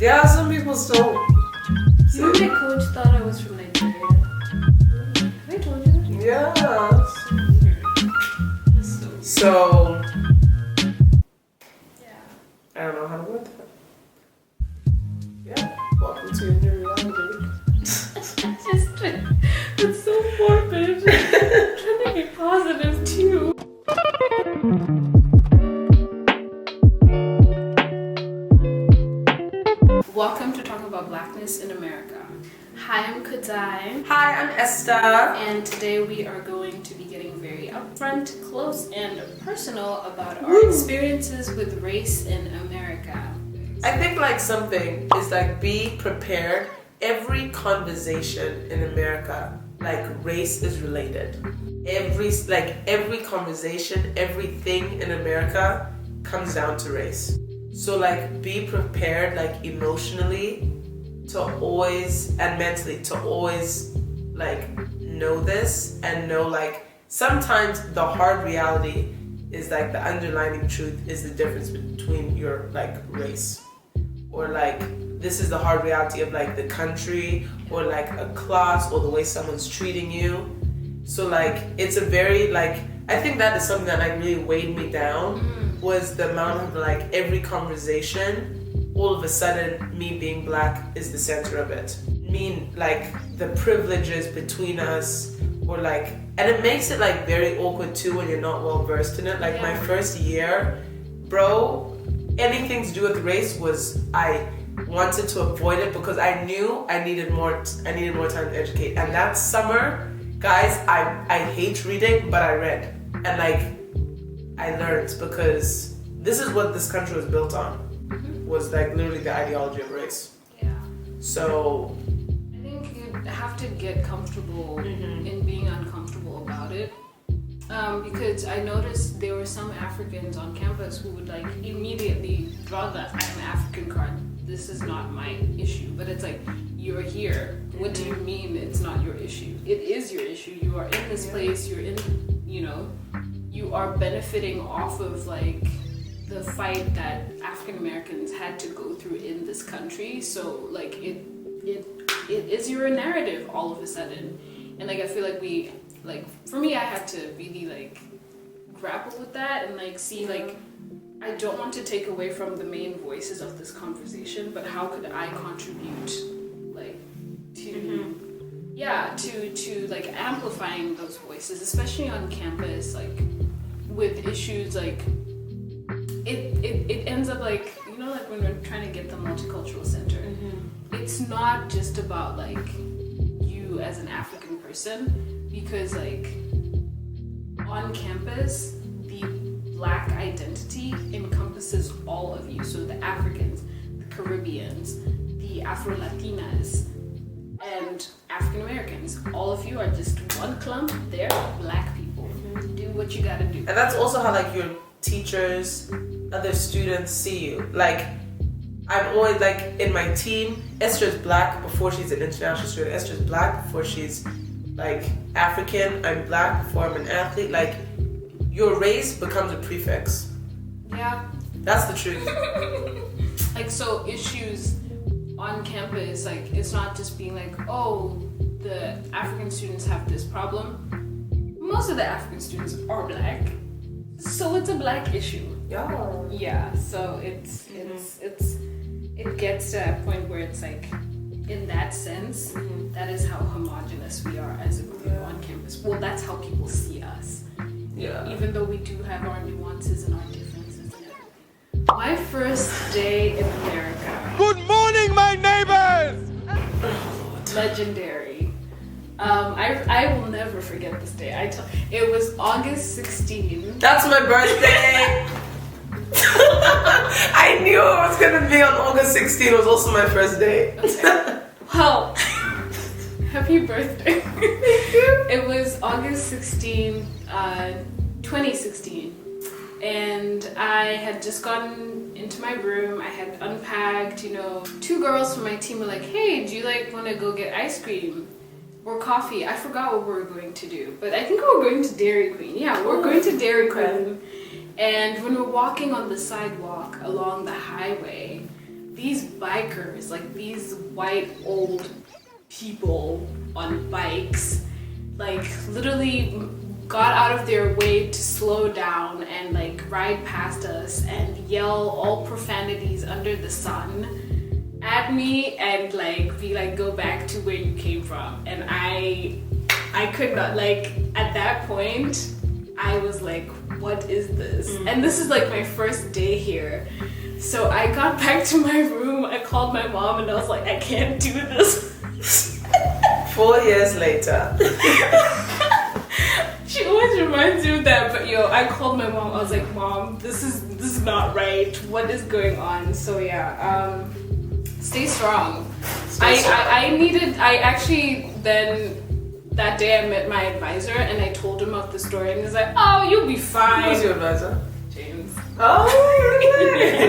Yeah, some people still. You and my coach thought I was from Nigeria. Have I told you that? Yeah. So. Yeah. I don't know how to word that. Yeah. Welcome to your new reality. It's so morbid. I'm trying to be positive too. Welcome to Talking About Blackness in America. Hi, I'm Kadai. Hi, I'm Esther. And today we are going to be getting very upfront, close, and personal about our experiences with race in America. I think like something is like be prepared. Every conversation in America, like race is related. Every conversation, everything in America comes down to race. So like be prepared like emotionally to always and mentally to always like know this and know like sometimes the hard reality is like the underlying truth is the difference between your like race. Or like this is the hard reality of like the country or like a class or the way someone's treating you. So like it's a very like I think that is something that like really weighed me down was the amount of like every conversation all of a sudden me being black is the center of it. Like the privileges between us or like and it makes it like very awkward too when you're not well versed in it. Like my first year, bro, anything to do with race was I wanted to avoid it because I knew I needed more time to educate. And that summer, guys, I hate reading, but I read. And like I learned because this is what this country was built on. Was like literally the ideology of race. Yeah. So I think you have to get comfortable in being uncomfortable about it. Because I noticed there were some Africans on campus who would like immediately draw the I'm African card. This is not my issue. But it's like, you're here. What do you mean it's not your issue? It is your issue. You are in this place. You're in, you are benefiting off of like the fight that African Americans had to go through in this country. So like it is your narrative all of a sudden. And like I feel like for me I had to really like grapple with that and like see like I don't want to take away from the main voices of this conversation, but how could I contribute like to like amplifying those voices, especially on campus, like with issues like it ends up like like when we're trying to get the multicultural center, it's not just about like you as an African person, because like on campus the black identity encompasses all of you. So the Africans, the Caribbeans, the Afro-Latinas, and African Americans, all of you are just one clump. They're black people. Do what you gotta do. and that's also how like your teachers, other students see you. Like I'm always like in my team, Esther's black before she's an international student. Esther's black before she's like African. I'm black before I'm an athlete. Like your race becomes a prefix. Yeah. That's the truth. Like so issues on campus, like it's not just being like, oh, the African students have this problem. Most of the African students are black. So it's a black issue. Yeah. Yeah, so it gets to that point where it's like, in that sense, that is how homogenous we are as a group on campus. Well, that's how people see us. Yeah. Even though we do have our nuances and our differences and everything. My first day in America. Good morning, my neighbors! Legendary. I will never forget this day. It was August 16th. That's my birthday. I knew it was gonna be on August 16th. It was also my first day. Okay. Well, happy birthday. Thank you. It was August 16th, 2016. And I had just gotten into my room. I had unpacked, two girls from my team were like, hey, do you want to go get ice cream or coffee? I forgot what we were going to do, but I think we were going to Dairy Queen. Yeah, we're going to Dairy Queen. And when we're walking on the sidewalk along the highway, these bikers, like these white old people on bikes, like literally got out of their way to slow down and like ride past us and yell all profanities under the sun at me and like be like, go back to where you came from. And I could not, like, at that point I was like, what is this? And this is like my first day here. So I got back to my room, I called my mom and I was like, I can't do this. 4 years later. She always reminds me of that, but I called my mom. I was like, Mom, this is not right. What is going on? So yeah, stay strong. I actually then that day I met my advisor and I told him of the story and he's like, oh, you'll be fine. Who's your advisor? James. Oh,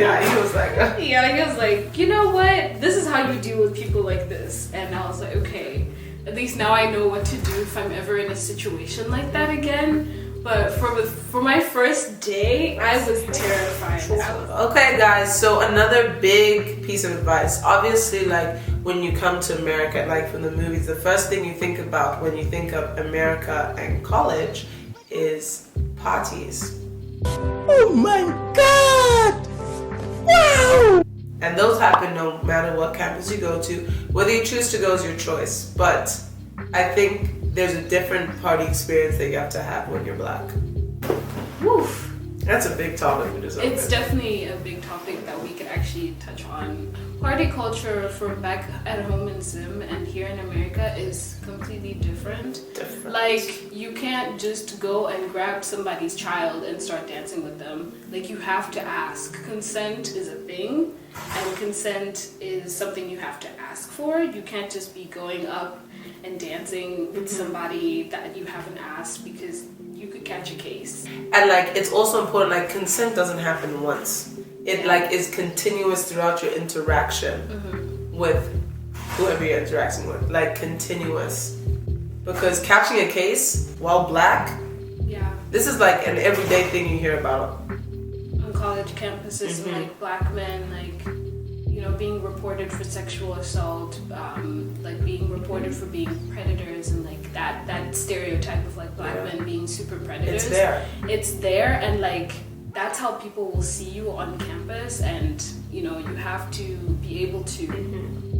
yeah, he was like, yeah, he was like, you know what? This is how you deal with people like this. And I was like, okay. At least now I know what to do if I'm ever in a situation like that again. But for my first day, I was terrified. Okay, guys, so another big piece of advice. Obviously, like, when you come to America, like from the movies, the first thing you think about when you think of America and college is parties. Oh my God! Wow! And those happen no matter what campus you go to. Whether you choose to go is your choice. But I think there's a different party experience that you have to have when you're Black. Woof. That's a big topic. It's definitely a big topic that we could actually touch on. Party culture from back at home in Zim and here in America is completely different. Like, you can't just go and grab somebody's child and start dancing with them. Like, you have to ask. Consent is a thing, and consent is something you have to ask for. You can't just be going up and dancing with somebody that you haven't asked because you could catch a case. And like, it's also important, like, consent doesn't happen once. It like is continuous throughout your interaction with whoever you're interacting with, like continuous. Because catching a case while Black, this is like an everyday thing you hear about on college campuses. Like Black men, like, you know, being reported for sexual assault, like being reported for being predators, and like that stereotype of like Black men being super predators. It's there, and like, that's how people will see you on campus. And you know, you have to be able to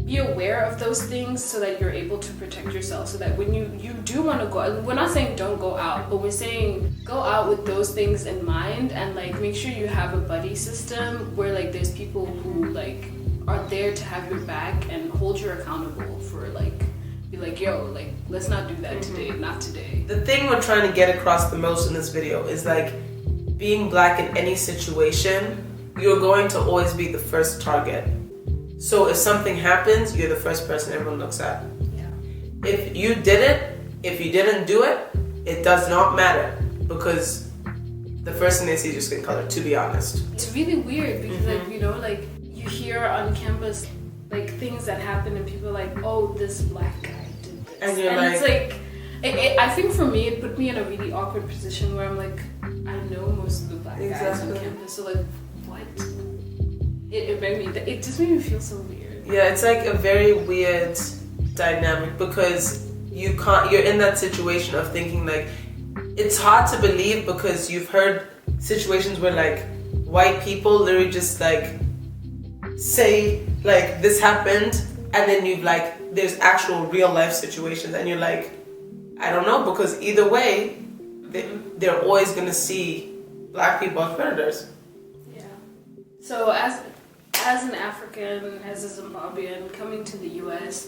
be aware of those things so that you're able to protect yourself, so that when you do want to go, we're not saying don't go out, but we're saying go out with those things in mind, and like make sure you have a buddy system where like there's people who like are there to have your back and hold you accountable for like, be like, yo, like, let's not do that today, not today. The thing we're trying to get across the most in this video is like, being Black in any situation, you're going to always be the first target. So if something happens, you're the first person everyone looks at. Yeah. If you did it, if you didn't do it, it does not matter, because the first thing they see is your skin color, to be honest. It's really weird because like, you know, like you hear on campus like things that happen and people are like, oh, this Black guy did this. And you're it's like, I think for me, it put me in a really awkward position where I'm like, I know most of the Black guys on campus, so like, what? It just made me feel so weird. Yeah, it's like a very weird dynamic, because you're in that situation of thinking like, it's hard to believe, because you've heard situations where like white people literally just like say like this happened, and then you've like, there's actual real life situations, and you're like, I don't know, because either way, they're always gonna see Black people as predators. Yeah. So as an African, as a Zimbabwean coming to the US,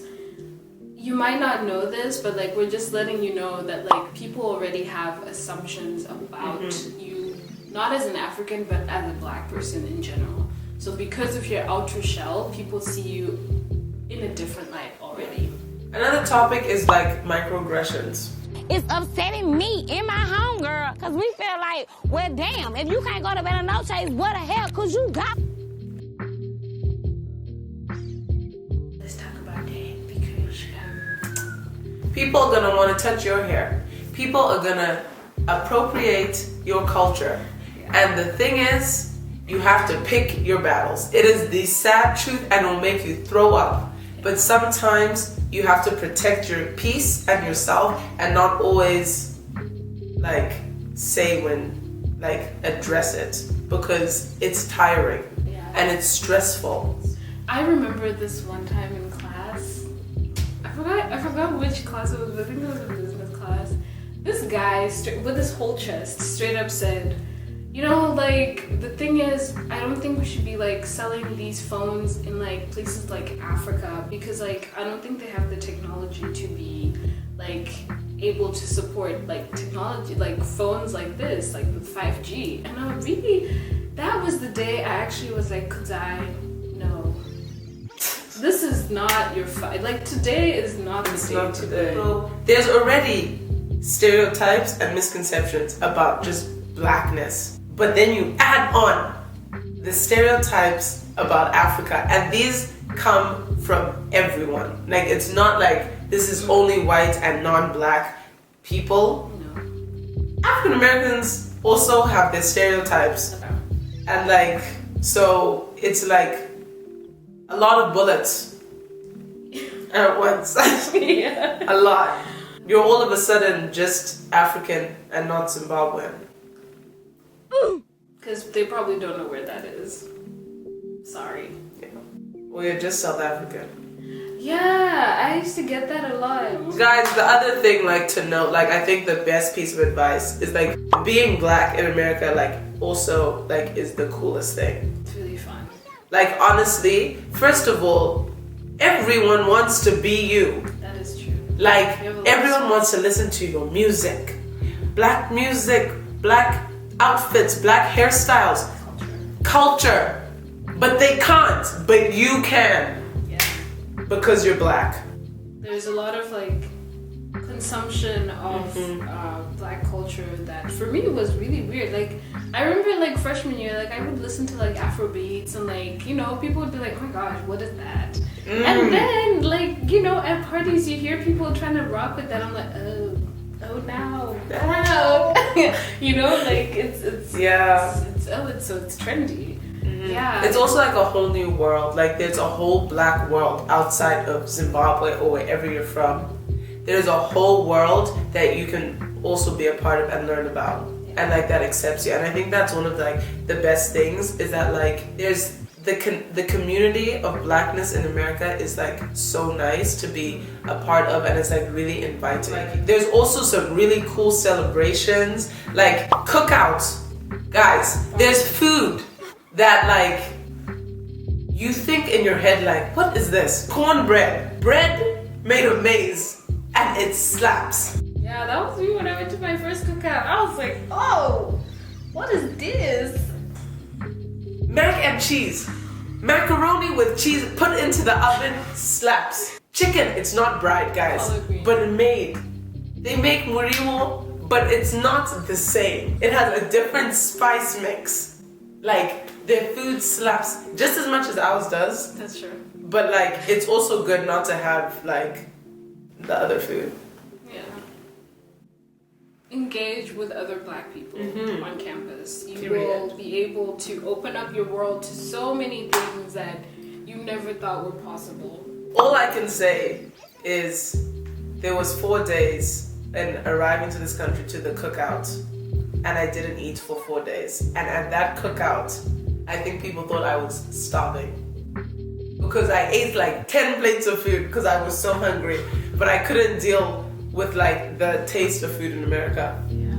you might not know this, but like, we're just letting you know that like people already have assumptions about you, not as an African, but as a Black person in general. So because of your outer shell, people see you in a different light already. Another topic is like microaggressions. It's upsetting me in my home, girl, because we feel like, well, damn, if you can't go to Bella Noche's, what the hell could you got? Let's talk about that, because people are gonna want to touch your hair. People are gonna appropriate your culture. And the thing is, You have to pick your battles. It is the sad truth and it'll make you throw up. But sometimes you have to protect your peace and yourself and not always like say when, like address it, because it's tiring and it's stressful. I remember this one time in class. I forgot which class it was, but I think it was a business class. This guy with his whole chest straight up said, you know, like, the thing is, I don't think we should be, like, selling these phones in, like, places like Africa, because, like, I don't think they have the technology to be, like, able to support, like, technology, like, phones like this, like, with 5G. And I really, that was the day I actually was like, no, this is not your fight. Like, today is not the day today. Well, there's already stereotypes and misconceptions about just blackness. But then you add on the stereotypes about Africa, and these come from everyone. Like, it's not like this is only white and non-black people. No. African Americans also have their stereotypes. Okay. And like, so it's like a lot of bullets at once. Yeah. A lot. You're all of a sudden just African and not Zimbabwean. Because they probably don't know where that is. Sorry. Yeah. Or you're just South African. Yeah, I used to get that a lot. Guys, the other thing, like, to note, like, I think the best piece of advice is, like, being black in America, like, also, like, is the coolest thing. It's really fun. Like, honestly, first of all, everyone wants to be you. That is true. Like, everyone wants to listen to your music. Black music, black outfits, black hairstyles, culture. But they can't, but you can. Yeah. Because you're black. There's a lot of like consumption of black culture that for me was really weird. Like, I remember like freshman year, like I would listen to like Afro beats and like, you know, people would be like, oh my gosh, what is that? And then like, you know, at parties you hear people trying to rock with that. I'm like, oh now. You know, like it's trendy. Yeah. It's also like a whole new world. Like, there's a whole black world outside of Zimbabwe or wherever you're from. There's a whole world that you can also be a part of and learn about. And like that accepts you. And I think that's one of like the best things is that like there's the community of blackness in America is like so nice to be a part of, and it's like really inviting. There's also some really cool celebrations, like cookouts. Guys, there's food that like you think in your head like, what is this? Cornbread. Bread made of maize, and it slaps. Yeah, that was me when I went to my first cookout. I was like, oh, what is this? Mac and cheese. Macaroni with cheese put into the oven slaps. Chicken, it's not fried, guys, but made. They make murimo, but it's not the same. It has a different spice mix. Like, their food slaps just as much as ours does. That's true. But like, it's also good not to have like the other food. Yeah. Engage with other black people on campus. You will be able to open up your world to so many things that you never thought were possible. All I can say is there was 4 days in arriving to this country to the cookout, and I didn't eat for 4 days. And at that cookout, I think people thought I was starving. Because I ate like 10 plates of food because I was so hungry, but I couldn't deal with like the taste of food in America. Yeah.